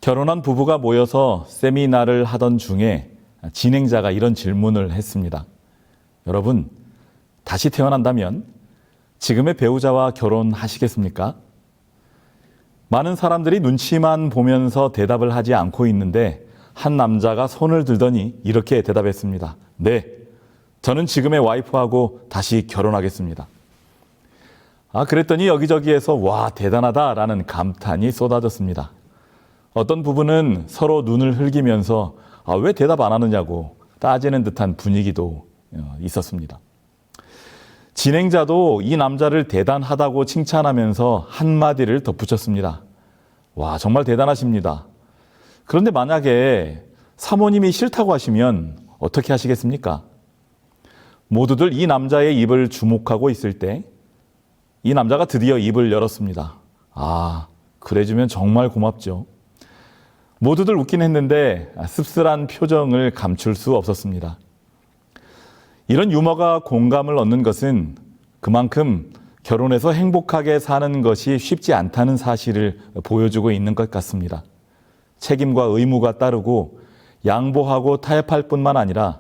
결혼한 부부가 모여서 세미나를 하던 중에 진행자가 이런 질문을 했습니다. 여러분, 다시 태어난다면 지금의 배우자와 결혼하시겠습니까? 많은 사람들이 눈치만 보면서 대답을 하지 않고 있는데 한 남자가 손을 들더니 이렇게 대답했습니다. 네, 저는 지금의 와이프하고 다시 결혼하겠습니다. 그랬더니 여기저기에서 와, 대단하다라는 감탄이 쏟아졌습니다. 어떤 부부는 서로 눈을 흘기면서 왜 대답 안 하느냐고 따지는 듯한 분위기도 있었습니다. 진행자도 이 남자를 대단하다고 칭찬하면서 한마디를 덧붙였습니다. 와, 정말 대단하십니다. 그런데 만약에 사모님이 싫다고 하시면 어떻게 하시겠습니까? 모두들 이 남자의 입을 주목하고 있을 때 이 남자가 드디어 입을 열었습니다. 그래주면 정말 고맙죠. 모두들 웃긴 했는데 씁쓸한 표정을 감출 수 없었습니다. 이런 유머가 공감을 얻는 것은 그만큼 결혼해서 행복하게 사는 것이 쉽지 않다는 사실을 보여주고 있는 것 같습니다. 책임과 의무가 따르고 양보하고 타협할 뿐만 아니라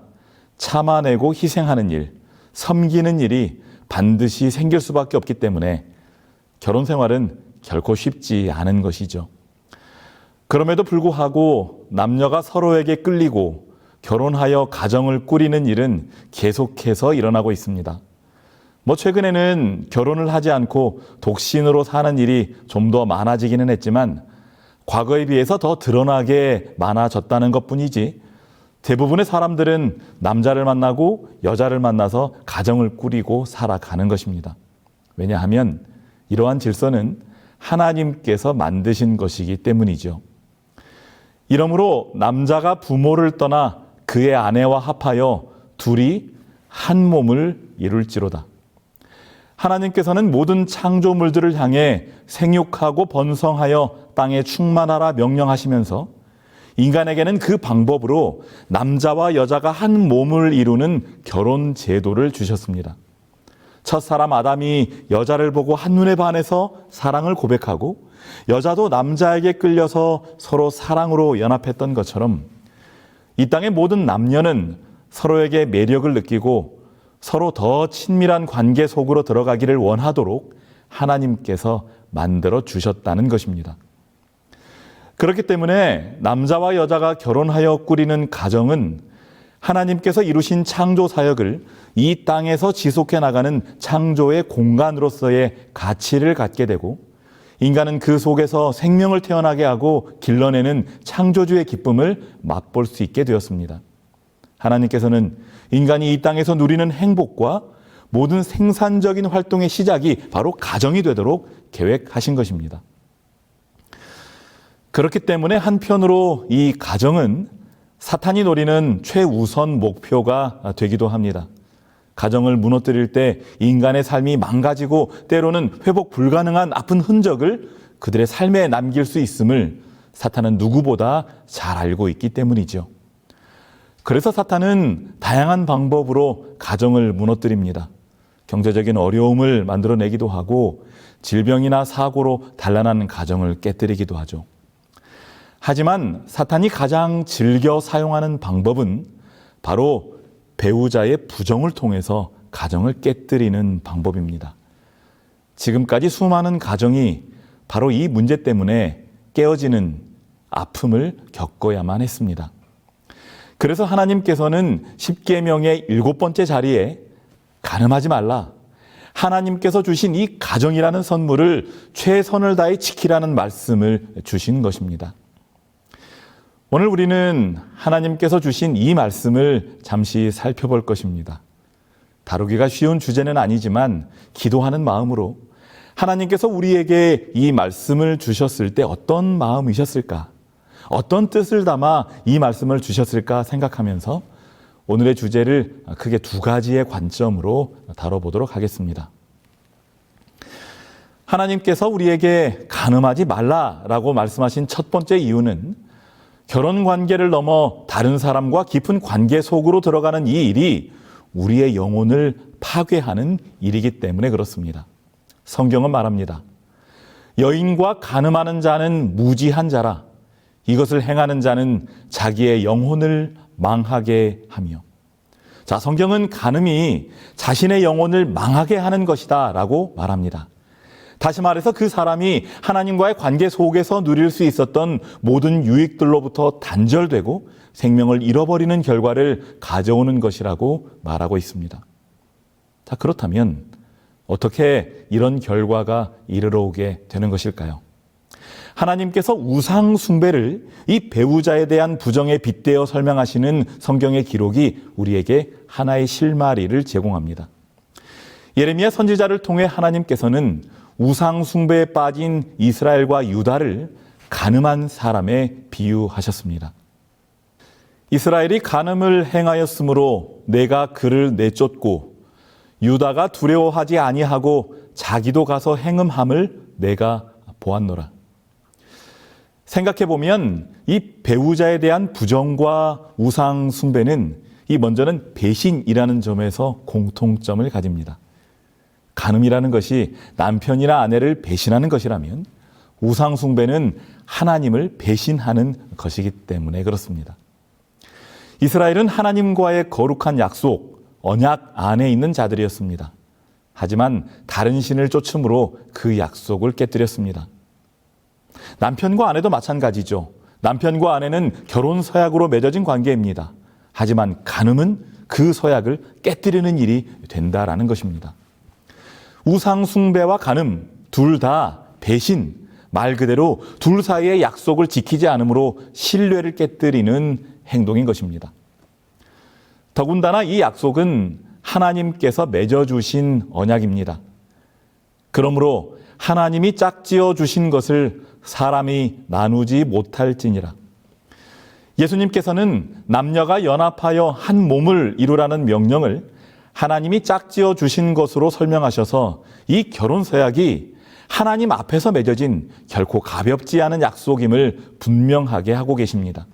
참아내고 희생하는 일, 섬기는 일이 반드시 생길 수밖에 없기 때문에 결혼 생활은 결코 쉽지 않은 것이죠. 그럼에도 불구하고 남녀가 서로에게 끌리고 결혼하여 가정을 꾸리는 일은 계속해서 일어나고 있습니다. 최근에는 결혼을 하지 않고 독신으로 사는 일이 좀 더 많아지기는 했지만 과거에 비해서 더 드러나게 많아졌다는 것뿐이지 대부분의 사람들은 남자를 만나고 여자를 만나서 가정을 꾸리고 살아가는 것입니다. 왜냐하면 이러한 질서는 하나님께서 만드신 것이기 때문이죠. 이러므로 남자가 부모를 떠나 그의 아내와 합하여 둘이 한 몸을 이룰지로다. 하나님께서는 모든 창조물들을 향해 생육하고 번성하여 땅에 충만하라 명령하시면서 인간에게는 그 방법으로 남자와 여자가 한 몸을 이루는 결혼 제도를 주셨습니다. 첫사람 아담이 여자를 보고 한눈에 반해서 사랑을 고백하고 여자도 남자에게 끌려서 서로 사랑으로 연합했던 것처럼 이 땅의 모든 남녀는 서로에게 매력을 느끼고 서로 더 친밀한 관계 속으로 들어가기를 원하도록 하나님께서 만들어 주셨다는 것입니다. 그렇기 때문에 남자와 여자가 결혼하여 꾸리는 가정은 하나님께서 이루신 창조 사역을 이 땅에서 지속해 나가는 창조의 공간으로서의 가치를 갖게 되고 인간은 그 속에서 생명을 태어나게 하고 길러내는 창조주의 기쁨을 맛볼 수 있게 되었습니다. 하나님께서는 인간이 이 땅에서 누리는 행복과 모든 생산적인 활동의 시작이 바로 가정이 되도록 계획하신 것입니다. 그렇기 때문에 한편으로 이 가정은 사탄이 노리는 최우선 목표가 되기도 합니다. 가정을 무너뜨릴 때 인간의 삶이 망가지고 때로는 회복 불가능한 아픈 흔적을 그들의 삶에 남길 수 있음을 사탄은 누구보다 잘 알고 있기 때문이죠. 그래서 사탄은 다양한 방법으로 가정을 무너뜨립니다. 경제적인 어려움을 만들어내기도 하고 질병이나 사고로 단란한 가정을 깨뜨리기도 하죠. 하지만 사탄이 가장 즐겨 사용하는 방법은 바로 배우자의 부정을 통해서 가정을 깨뜨리는 방법입니다. 지금까지 수많은 가정이 바로 이 문제 때문에 깨어지는 아픔을 겪어야만 했습니다. 그래서 하나님께서는 십계명의 7번째 자리에 간음하지 말라, 하나님께서 주신 이 가정이라는 선물을 최선을 다해 지키라는 말씀을 주신 것입니다. 오늘 우리는 하나님께서 주신 이 말씀을 잠시 살펴볼 것입니다. 다루기가 쉬운 주제는 아니지만 기도하는 마음으로 하나님께서 우리에게 이 말씀을 주셨을 때 어떤 마음이셨을까? 어떤 뜻을 담아 이 말씀을 주셨을까 생각하면서 오늘의 주제를 크게 두 가지의 관점으로 다뤄보도록 하겠습니다. 하나님께서 우리에게 간음하지 말라라고 말씀하신 첫 번째 이유는 결혼 관계를 넘어 다른 사람과 깊은 관계 속으로 들어가는 이 일이 우리의 영혼을 파괴하는 일이기 때문에 그렇습니다. 성경은 말합니다. 여인과 간음하는 자는 무지한 자라, 이것을 행하는 자는 자기의 영혼을 망하게 하며. 자, 성경은 간음이 자신의 영혼을 망하게 하는 것이다 라고 말합니다. 다시 말해서 그 사람이 하나님과의 관계 속에서 누릴 수 있었던 모든 유익들로부터 단절되고 생명을 잃어버리는 결과를 가져오는 것이라고 말하고 있습니다. 자, 그렇다면 어떻게 이런 결과가 이르러 오게 되는 것일까요? 하나님께서 우상 숭배를 이 배우자에 대한 부정에 빗대어 설명하시는 성경의 기록이 우리에게 하나의 실마리를 제공합니다. 예레미야 선지자를 통해 하나님께서는 우상 숭배에 빠진 이스라엘과 유다를 간음한 사람에 비유하셨습니다. 이스라엘이 간음을 행하였으므로 내가 그를 내쫓고 유다가 두려워하지 아니하고 자기도 가서 행음함을 내가 보았노라. 생각해보면 이 배우자에 대한 부정과 우상 숭배는 이 먼저는 배신이라는 점에서 공통점을 가집니다. 간음이라는 것이 남편이나 아내를 배신하는 것이라면 우상 숭배는 하나님을 배신하는 것이기 때문에 그렇습니다. 이스라엘은 하나님과의 거룩한 약속, 언약 안에 있는 자들이었습니다. 하지만 다른 신을 쫓음으로 그 약속을 깨뜨렸습니다. 남편과 아내도 마찬가지죠. 남편과 아내는 결혼 서약으로 맺어진 관계입니다. 하지만 간음은 그 서약을 깨뜨리는 일이 된다라는 것입니다. 우상 숭배와 간음 둘 다 배신, 말 그대로 둘 사이의 약속을 지키지 않으므로 신뢰를 깨뜨리는 행동인 것입니다. 더군다나 이 약속은 하나님께서 맺어주신 언약입니다. 그러므로 하나님이 짝지어 주신 것을 사람이 나누지 못할지니라. 예수님께서는 남녀가 연합하여 한 몸을 이루라는 명령을 하나님이 짝지어 주신 것으로 설명하셔서 이 결혼 서약이 하나님 앞에서 맺어진 결코 가볍지 않은 약속임을 분명하게 하고 계십니다.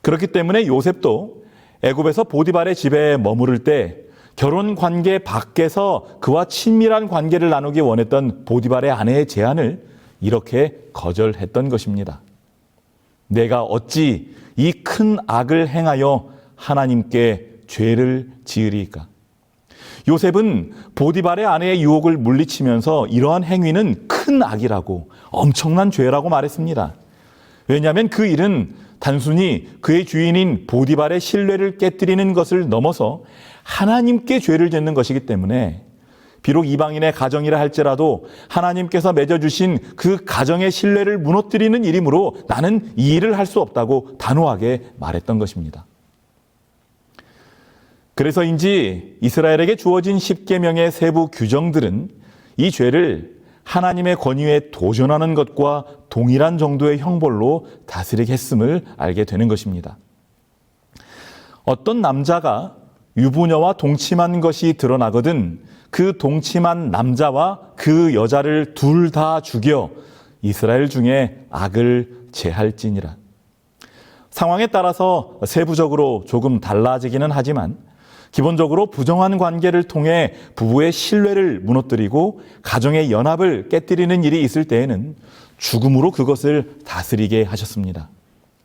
그렇기 때문에 요셉도 애굽에서 보디발의 집에 머무를 때 결혼 관계 밖에서 그와 친밀한 관계를 나누기 원했던 보디발의 아내의 제안을 이렇게 거절했던 것입니다. 내가 어찌 이 큰 악을 행하여 하나님께 죄를 지으리까? 요셉은 보디발의 아내의 유혹을 물리치면서 이러한 행위는 큰 악이라고, 엄청난 죄라고 말했습니다. 왜냐하면 그 일은 단순히 그의 주인인 보디발의 신뢰를 깨뜨리는 것을 넘어서 하나님께 죄를 짓는 것이기 때문에 비록 이방인의 가정이라 할지라도 하나님께서 맺어주신 그 가정의 신뢰를 무너뜨리는 일이므로 나는 이 일을 할 수 없다고 단호하게 말했던 것입니다. 그래서인지 이스라엘에게 주어진 십계명의 세부 규정들은 이 죄를 하나님의 권위에 도전하는 것과 동일한 정도의 형벌로 다스리게 했음을 알게 되는 것입니다. 어떤 남자가 유부녀와 동침한 것이 드러나거든 그 동침한 남자와 그 여자를 둘 다 죽여 이스라엘 중에 악을 제할지니라. 상황에 따라서 세부적으로 조금 달라지기는 하지만 기본적으로 부정한 관계를 통해 부부의 신뢰를 무너뜨리고 가정의 연합을 깨뜨리는 일이 있을 때에는 죽음으로 그것을 다스리게 하셨습니다.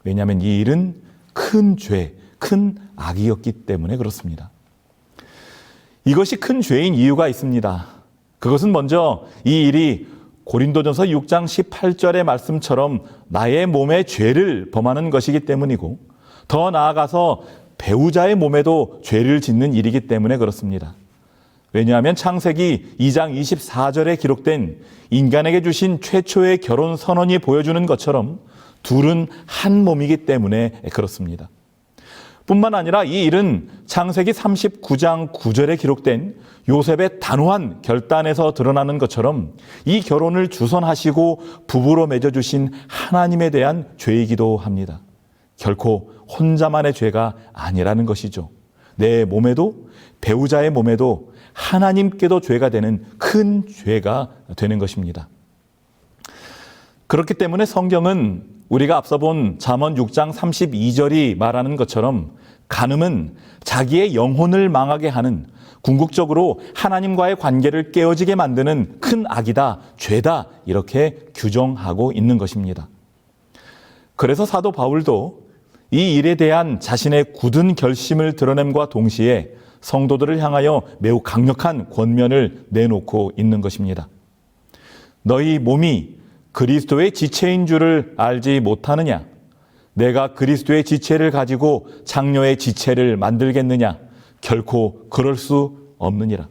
왜냐하면 이 일은 큰 죄, 큰 악이었기 때문에 그렇습니다. 이것이 큰 죄인 이유가 있습니다. 그것은 먼저 이 일이 고린도전서 6장 18절의 말씀처럼 나의 몸에 죄를 범하는 것이기 때문이고 더 나아가서 배우자의 몸에도 죄를 짓는 일이기 때문에 그렇습니다. 왜냐하면 창세기 2장 24절에 기록된 인간에게 주신 최초의 결혼 선언이 보여주는 것처럼 둘은 한 몸이기 때문에 그렇습니다. 뿐만 아니라 이 일은 창세기 39장 9절에 기록된 요셉의 단호한 결단에서 드러나는 것처럼 이 결혼을 주선하시고 부부로 맺어주신 하나님에 대한 죄이기도 합니다. 결코 혼자만의 죄가 아니라는 것이죠. 내 몸에도 배우자의 몸에도 하나님께도 죄가 되는 큰 죄가 되는 것입니다. 그렇기 때문에 성경은 우리가 앞서 본 잠언 6장 32절이 말하는 것처럼 간음은 자기의 영혼을 망하게 하는, 궁극적으로 하나님과의 관계를 깨어지게 만드는 큰 악이다, 죄다 이렇게 규정하고 있는 것입니다. 그래서 사도 바울도 이 일에 대한 자신의 굳은 결심을 드러냄과 동시에 성도들을 향하여 매우 강력한 권면을 내놓고 있는 것입니다. 너희 몸이 그리스도의 지체인 줄을 알지 못하느냐? 내가 그리스도의 지체를 가지고 장녀의 지체를 만들겠느냐? 결코 그럴 수 없느니라.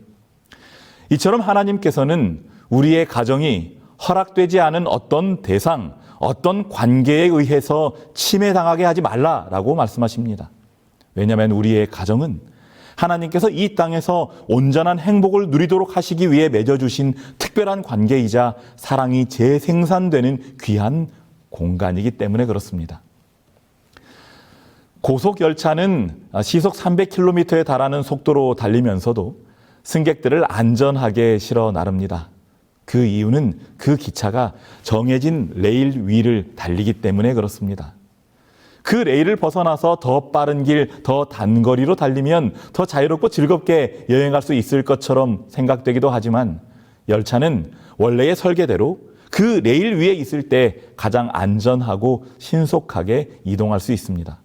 이처럼 하나님께서는 우리의 가정이 허락되지 않은 어떤 대상, 어떤 관계에 의해서 침해당하게 하지 말라라고 말씀하십니다. 왜냐하면 우리의 가정은 하나님께서 이 땅에서 온전한 행복을 누리도록 하시기 위해 맺어주신 특별한 관계이자 사랑이 재생산되는 귀한 공간이기 때문에 그렇습니다. 고속열차는 시속 300km에 달하는 속도로 달리면서도 승객들을 안전하게 실어 나릅니다. 그 이유는 그 기차가 정해진 레일 위를 달리기 때문에 그렇습니다. 그 레일을 벗어나서 더 빠른 길, 더 단거리로 달리면 더 자유롭고 즐겁게 여행할 수 있을 것처럼 생각되기도 하지만 열차는 원래의 설계대로 그 레일 위에 있을 때 가장 안전하고 신속하게 이동할 수 있습니다.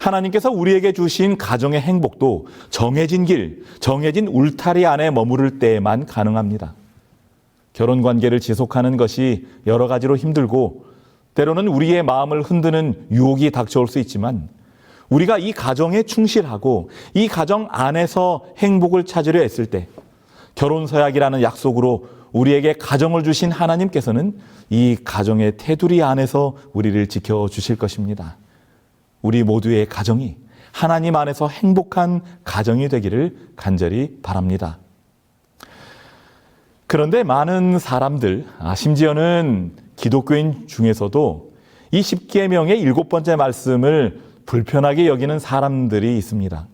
하나님께서 우리에게 주신 가정의 행복도 정해진 길, 정해진 울타리 안에 머무를 때에만 가능합니다. 결혼 관계를 지속하는 것이 여러 가지로 힘들고 때로는 우리의 마음을 흔드는 유혹이 닥쳐올 수 있지만 우리가 이 가정에 충실하고 이 가정 안에서 행복을 찾으려 했을 때 결혼 서약이라는 약속으로 우리에게 가정을 주신 하나님께서는 이 가정의 테두리 안에서 우리를 지켜주실 것입니다. 우리 모두의 가정이 하나님 안에서 행복한 가정이 되기를 간절히 바랍니다. 그런데 많은 사람들, 심지어는 기독교인 중에서도 이 십계명의 7번째 말씀을 불편하게 여기는 사람들이 있습니다.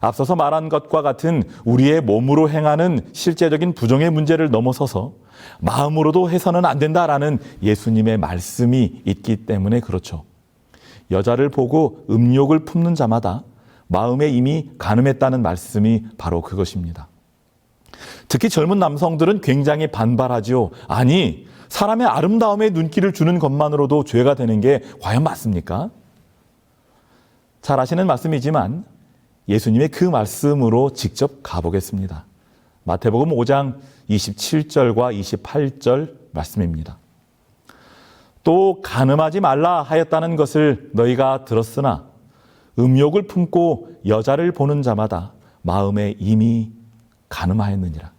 앞서서 말한 것과 같은 우리의 몸으로 행하는 실제적인 부정의 문제를 넘어서서 마음으로도 해서는 안 된다라는 예수님의 말씀이 있기 때문에 그렇죠. 여자를 보고 음욕을 품는 자마다 마음에 이미 간음했다는 말씀이 바로 그것입니다. 특히 젊은 남성들은 굉장히 반발하죠. 아니, 사람의 아름다움에 눈길을 주는 것만으로도 죄가 되는 게 과연 맞습니까? 잘 아시는 말씀이지만 예수님의 그 말씀으로 직접 가보겠습니다. 마태복음 5장 27절과 28절 말씀입니다. 또 간음하지 말라 하였다는 것을 너희가 들었으나 음욕을 품고 여자를 보는 자마다 마음에 이미 간음하였느니라.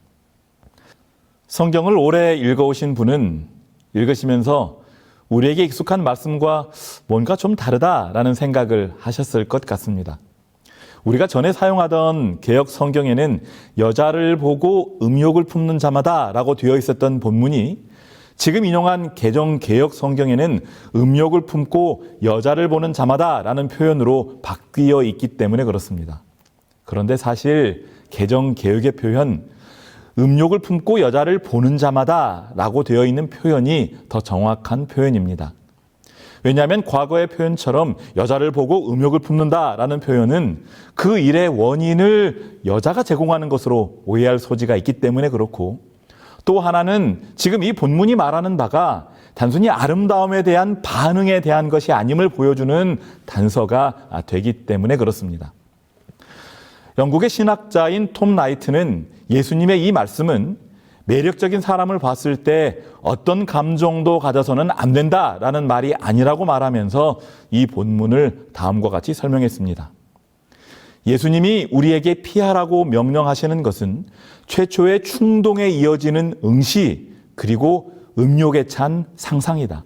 성경을 오래 읽어오신 분은 읽으시면서 우리에게 익숙한 말씀과 뭔가 좀 다르다라는 생각을 하셨을 것 같습니다. 우리가 전에 사용하던 개역 성경에는 여자를 보고 음욕을 품는 자마다 라고 되어 있었던 본문이 지금 인용한 개정 개역 성경에는 음욕을 품고 여자를 보는 자마다 라는 표현으로 바뀌어 있기 때문에 그렇습니다. 그런데 사실 개정 개역의 표현, 음욕을 품고 여자를 보는 자마다 라고 되어 있는 표현이 더 정확한 표현입니다. 왜냐하면 과거의 표현처럼 여자를 보고 음욕을 품는다라는 표현은 그 일의 원인을 여자가 제공하는 것으로 오해할 소지가 있기 때문에 그렇고, 또 하나는 지금 이 본문이 말하는 바가 단순히 아름다움에 대한 반응에 대한 것이 아님을 보여주는 단서가 되기 때문에 그렇습니다. 영국의 신학자인 톰 라이트는 예수님의 이 말씀은 매력적인 사람을 봤을 때 어떤 감정도 가져서는 안 된다라는 말이 아니라고 말하면서 이 본문을 다음과 같이 설명했습니다. 예수님이 우리에게 피하라고 명령하시는 것은 최초의 충동에 이어지는 응시 그리고 음욕에 찬 상상이다.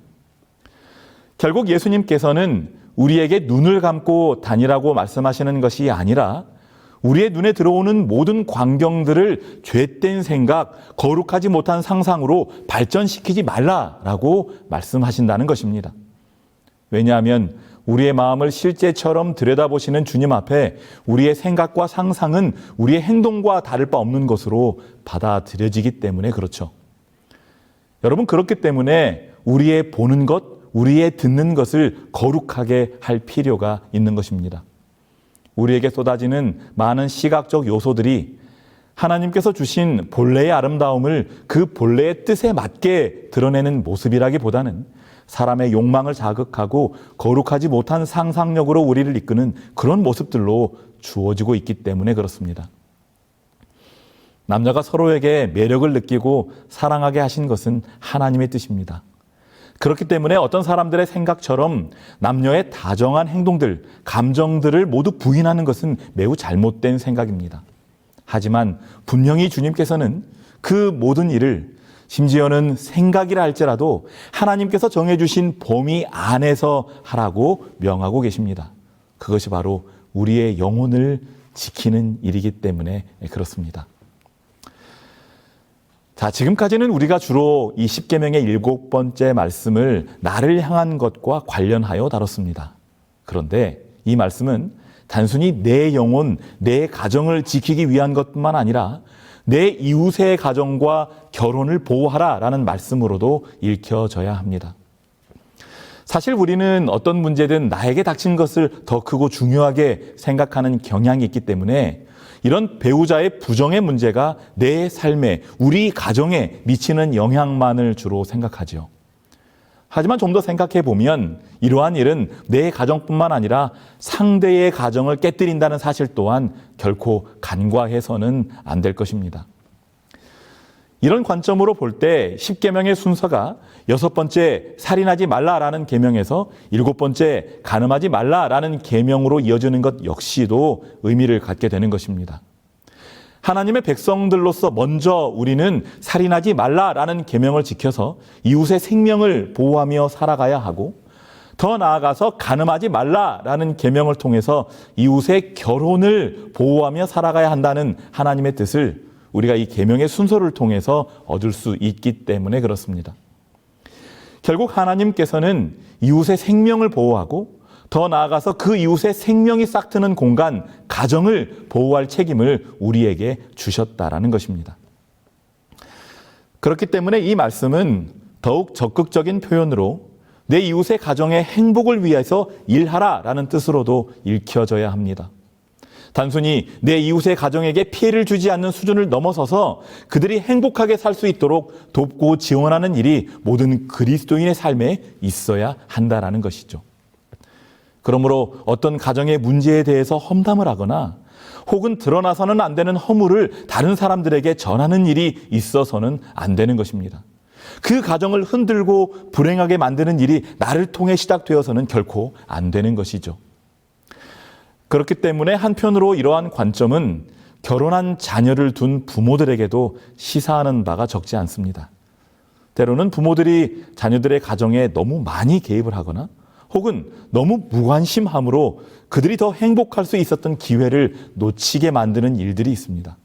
결국 예수님께서는 우리에게 눈을 감고 다니라고 말씀하시는 것이 아니라 우리의 눈에 들어오는 모든 광경들을 죄된 생각, 거룩하지 못한 상상으로 발전시키지 말라라고 말씀하신다는 것입니다. 왜냐하면 우리의 마음을 실제처럼 들여다보시는 주님 앞에 우리의 생각과 상상은 우리의 행동과 다를 바 없는 것으로 받아들여지기 때문에 그렇죠. 여러분, 그렇기 때문에 우리의 보는 것, 우리의 듣는 것을 거룩하게 할 필요가 있는 것입니다. 우리에게 쏟아지는 많은 시각적 요소들이 하나님께서 주신 본래의 아름다움을 그 본래의 뜻에 맞게 드러내는 모습이라기보다는 사람의 욕망을 자극하고 거룩하지 못한 상상력으로 우리를 이끄는 그런 모습들로 주어지고 있기 때문에 그렇습니다. 남녀가 서로에게 매력을 느끼고 사랑하게 하신 것은 하나님의 뜻입니다. 그렇기 때문에 어떤 사람들의 생각처럼 남녀의 다정한 행동들, 감정들을 모두 부인하는 것은 매우 잘못된 생각입니다. 하지만 분명히 주님께서는 그 모든 일을, 심지어는 생각이라 할지라도 하나님께서 정해주신 범위 안에서 하라고 명하고 계십니다. 그것이 바로 우리의 영혼을 지키는 일이기 때문에 그렇습니다. 자, 지금까지는 우리가 주로 이 십계명의 7번째 말씀을 나를 향한 것과 관련하여 다뤘습니다. 그런데 이 말씀은 단순히 내 영혼, 내 가정을 지키기 위한 것뿐만 아니라 내 이웃의 가정과 결혼을 보호하라라는 말씀으로도 읽혀져야 합니다. 사실 우리는 어떤 문제든 나에게 닥친 것을 더 크고 중요하게 생각하는 경향이 있기 때문에 이런 배우자의 부정의 문제가 내 삶에, 우리 가정에 미치는 영향만을 주로 생각하죠. 하지만 좀 더 생각해 보면 이러한 일은 내 가정뿐만 아니라 상대의 가정을 깨뜨린다는 사실 또한 결코 간과해서는 안 될 것입니다. 이런 관점으로 볼 때 십계명의 순서가 6번째 살인하지 말라라는 계명에서 7번째 간음하지 말라라는 계명으로 이어지는 것 역시도 의미를 갖게 되는 것입니다. 하나님의 백성들로서 먼저 우리는 살인하지 말라라는 계명을 지켜서 이웃의 생명을 보호하며 살아가야 하고, 더 나아가서 간음하지 말라라는 계명을 통해서 이웃의 결혼을 보호하며 살아가야 한다는 하나님의 뜻을 우리가 이 계명의 순서를 통해서 얻을 수 있기 때문에 그렇습니다. 결국 하나님께서는 이웃의 생명을 보호하고 더 나아가서 그 이웃의 생명이 싹트는 공간, 가정을 보호할 책임을 우리에게 주셨다라는 것입니다. 그렇기 때문에 이 말씀은 더욱 적극적인 표현으로 내 이웃의 가정의 행복을 위해서 일하라라는 뜻으로도 읽혀져야 합니다. 단순히 내 이웃의 가정에게 피해를 주지 않는 수준을 넘어서서 그들이 행복하게 살 수 있도록 돕고 지원하는 일이 모든 그리스도인의 삶에 있어야 한다라는 것이죠. 그러므로 어떤 가정의 문제에 대해서 험담을 하거나 혹은 드러나서는 안 되는 허물을 다른 사람들에게 전하는 일이 있어서는 안 되는 것입니다. 그 가정을 흔들고 불행하게 만드는 일이 나를 통해 시작되어서는 결코 안 되는 것이죠. 그렇기 때문에 한편으로 이러한 관점은 결혼한 자녀를 둔 부모들에게도 시사하는 바가 적지 않습니다. 때로는 부모들이 자녀들의 가정에 너무 많이 개입을 하거나 혹은 너무 무관심함으로 그들이 더 행복할 수 있었던 기회를 놓치게 만드는 일들이 있습니다.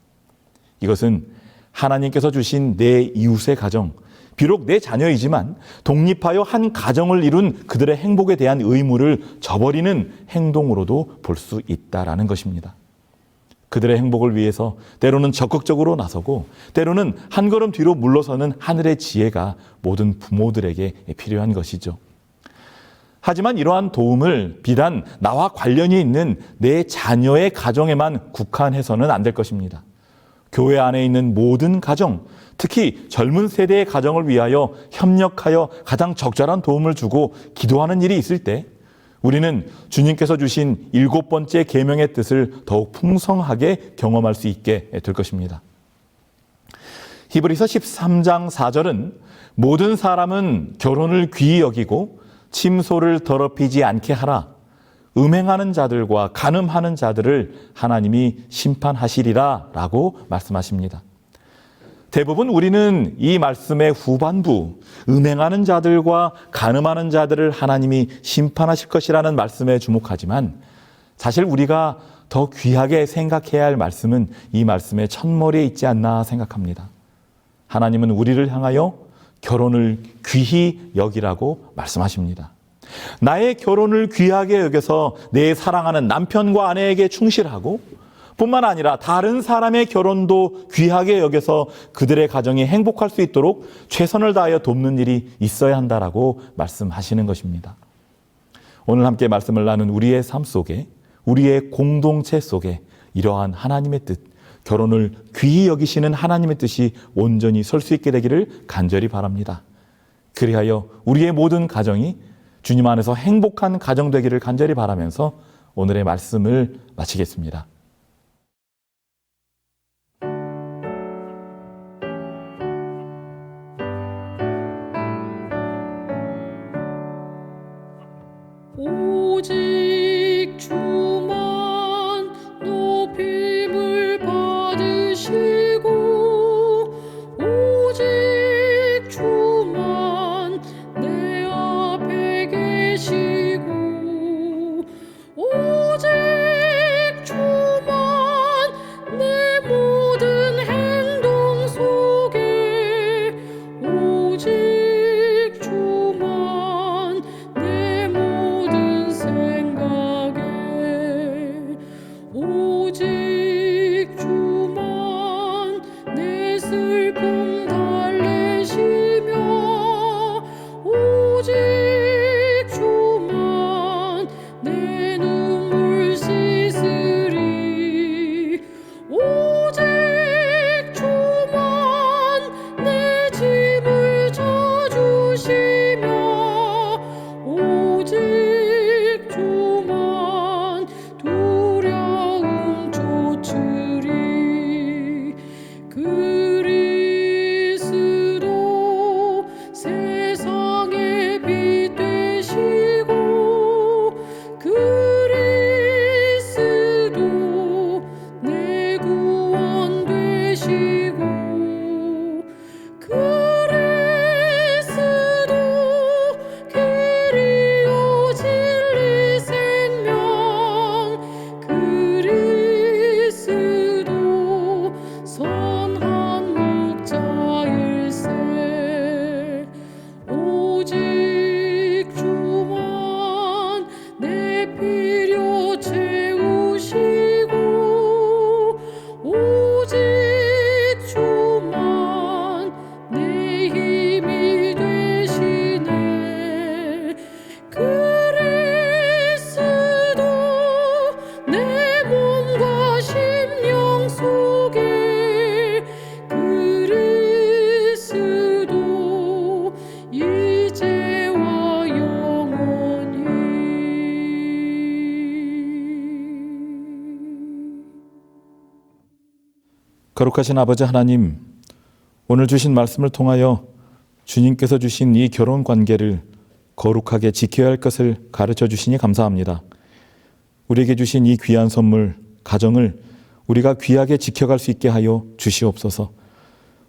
이것은 하나님께서 주신 내 이웃의 가정, 비록 내 자녀이지만 독립하여 한 가정을 이룬 그들의 행복에 대한 의무를 저버리는 행동으로도 볼 수 있다라는 것입니다. 그들의 행복을 위해서 때로는 적극적으로 나서고 때로는 한 걸음 뒤로 물러서는 하늘의 지혜가 모든 부모들에게 필요한 것이죠. 하지만 이러한 도움을 비단 나와 관련이 있는 내 자녀의 가정에만 국한해서는 안 될 것입니다. 교회 안에 있는 모든 가정, 특히 젊은 세대의 가정을 위하여 협력하여 가장 적절한 도움을 주고 기도하는 일이 있을 때 우리는 주님께서 주신 7번째 계명의 뜻을 더욱 풍성하게 경험할 수 있게 될 것입니다. 히브리서 13장 4절은 모든 사람은 결혼을 귀히 여기고 침소를 더럽히지 않게 하라. 음행하는 자들과 간음하는 자들을 하나님이 심판하시리라 라고 말씀하십니다. 대부분 우리는 이 말씀의 후반부, 음행하는 자들과 간음하는 자들을 하나님이 심판하실 것이라는 말씀에 주목하지만 사실 우리가 더 귀하게 생각해야 할 말씀은 이 말씀의 첫머리에 있지 않나 생각합니다. 하나님은 우리를 향하여 결혼을 귀히 여기라고 말씀하십니다. 나의 결혼을 귀하게 여겨서 내 사랑하는 남편과 아내에게 충실하고 뿐만 아니라 다른 사람의 결혼도 귀하게 여겨서 그들의 가정이 행복할 수 있도록 최선을 다하여 돕는 일이 있어야 한다라고 말씀하시는 것입니다. 오늘 함께 말씀을 나눈 우리의 삶 속에, 우리의 공동체 속에 이러한 하나님의 뜻, 결혼을 귀히 여기시는 하나님의 뜻이 온전히 설 수 있게 되기를 간절히 바랍니다. 그리하여 우리의 모든 가정이 주님 안에서 행복한 가정 되기를 간절히 바라면서 오늘의 말씀을 마치겠습니다. 오직 주만 높임을 받으시고 오직 주만 내 앞에 계시고 오직 주만 내 모든 행동 속에 오직 주만 내 모든 생각에 오직 주만 내 슬픔 달래시며 오직 주만 내 눈물 씻으리 오직 주만 내 짐을 져주시며 오직 주만 두려움 쫓으리 그리스도 세상의 빛 되시고 그리스도 내 구원 되시고 그리스도 길이요 진리 생명 그리스도 선한 목자일세 오직 주만 내 필요 채우시고 오직 주만 내 힘이 되시네 그리스도 내 몸과 심령 속에 그리스도 이제와 영원히 거룩하신 아버지 하나님, 오늘 주신 말씀을 통하여 주님께서 주신 이 결혼 관계를 거룩하게 지켜야 할 것을 가르쳐 주시니 감사합니다. 우리에게 주신 이 귀한 선물, 가정을 우리가 귀하게 지켜갈 수 있게 하여 주시옵소서.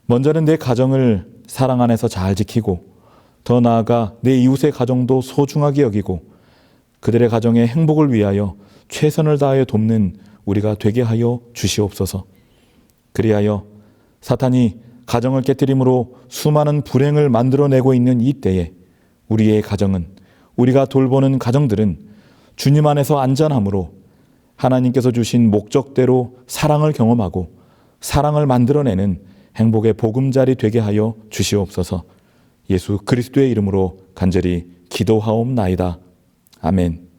먼저는 내 가정을 사랑 안에서 잘 지키고 더 나아가 내 이웃의 가정도 소중하게 여기고 그들의 가정의 행복을 위하여 최선을 다하여 돕는 우리가 되게 하여 주시옵소서. 그리하여 사탄이 가정을 깨뜨림으로 수많은 불행을 만들어내고 있는 이 때에 우리의 가정은, 우리가 돌보는 가정들은 주님 안에서 안전함으로 하나님께서 주신 목적대로 사랑을 경험하고 사랑을 만들어내는 행복의 보금자리 되게 하여 주시옵소서. 예수 그리스도의 이름으로 간절히 기도하옵나이다. 아멘.